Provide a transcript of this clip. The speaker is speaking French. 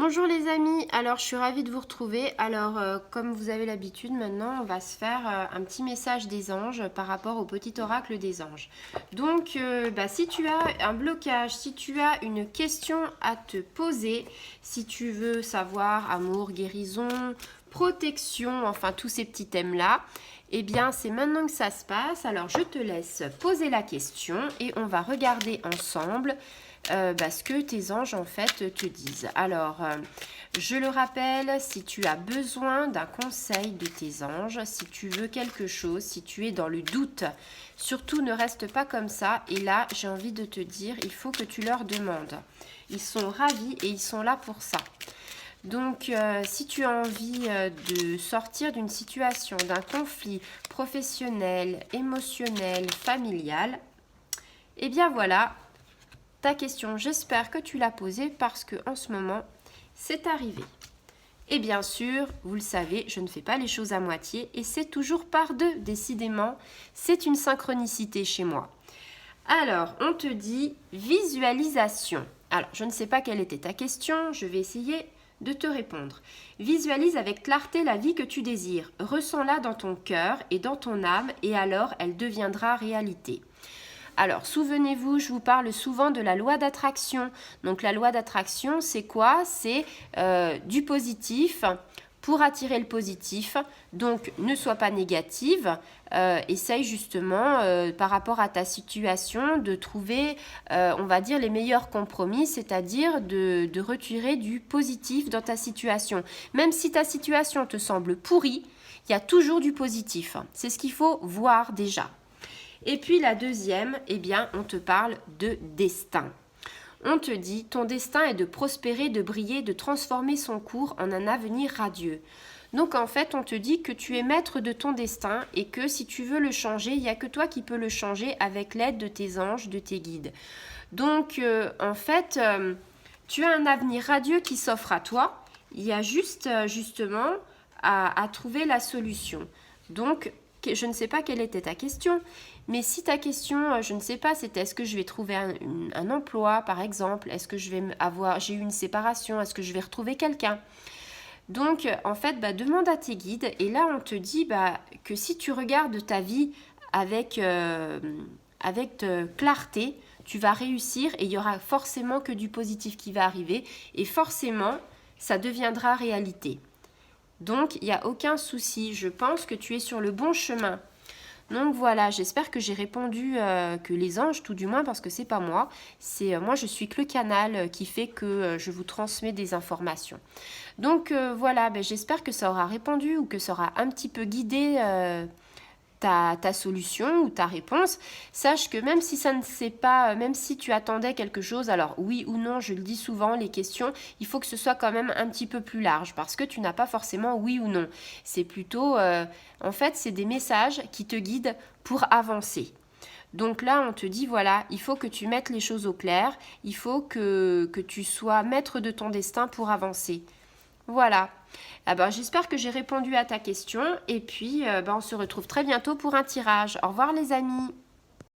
Bonjour les amis, alors je suis ravie de vous retrouver. Alors comme vous avez l'habitude maintenant, on va se faire un petit message des anges par rapport au petit oracle des anges. Donc si tu as un blocage, si tu as une question à te poser, si tu veux savoir amour, guérison, protection, enfin tous ces petits thèmes-là, eh bien c'est maintenant que ça se passe. Alors je te laisse poser la question et on va regarder ensemble ce que tes anges en fait te disent. Alors, je le rappelle, si tu as besoin d'un conseil de tes anges, si tu veux quelque chose, si tu es dans le doute, surtout ne reste pas comme ça. Et là, j'ai envie de te dire, il faut que tu leur demandes. Ils sont ravis et ils sont là pour ça. Donc, si tu as envie de sortir d'une situation, d'un conflit professionnel, émotionnel, familial, eh bien voilà, ta question, j'espère que tu l'as posée parce que en ce moment, c'est arrivé. Et bien sûr, vous le savez, je ne fais pas les choses à moitié et c'est toujours par deux, décidément. C'est une synchronicité chez moi. Alors, on te dit visualisation. Alors, je ne sais pas quelle était ta question, je vais essayer de te répondre. Visualise avec clarté la vie que tu désires. Ressens-la dans ton cœur et dans ton âme et alors elle deviendra réalité. Alors, souvenez-vous, je vous parle souvent de la loi d'attraction. Donc, la loi d'attraction, c'est quoi? C'est du positif pour attirer le positif. Donc, ne sois pas négative. Essaye justement, par rapport à ta situation, de trouver, on va dire, les meilleurs compromis, c'est-à-dire de retirer du positif dans ta situation. Même si ta situation te semble pourrie, il y a toujours du positif. C'est ce qu'il faut voir déjà. Et puis la deuxième, eh bien, on te parle de destin. On te dit, ton destin est de prospérer, de briller, de transformer son cours en un avenir radieux. Donc en fait, on te dit que tu es maître de ton destin et que si tu veux le changer, il n'y a que toi qui peux le changer avec l'aide de tes anges, de tes guides. Donc en fait, tu as un avenir radieux qui s'offre à toi. Il y a juste justement à trouver la solution. Donc, je ne sais pas quelle était ta question, mais si ta question, je ne sais pas, c'était est-ce que je vais trouver un emploi, par exemple, est-ce que je vais j'ai eu une séparation, est-ce que je vais retrouver quelqu'un. Donc, en fait, demande à tes guides, et là, on te dit que si tu regardes ta vie avec clarté, tu vas réussir et il y aura forcément que du positif qui va arriver, et forcément, ça deviendra réalité. Donc, il n'y a aucun souci. Je pense que tu es sur le bon chemin. Donc voilà, j'espère que j'ai répondu, que les anges, tout du moins, parce que c'est pas moi. C'est moi, je suis que le canal qui fait que je vous transmets des informations. Donc voilà, j'espère que ça aura répondu ou que ça aura un petit peu guidé ta solution ou ta réponse. Sache que même si ça ne sait pas, même si tu attendais quelque chose, alors oui ou non, je le dis souvent, les questions, il faut que ce soit quand même un petit peu plus large parce que tu n'as pas forcément oui ou non. C'est plutôt, en fait, c'est des messages qui te guident pour avancer. Donc là, on te dit, voilà, il faut que tu mettes les choses au clair, il faut que tu sois maître de ton destin pour avancer. Voilà. J'espère que j'ai répondu à ta question et puis on se retrouve très bientôt pour un tirage. Au revoir les amis.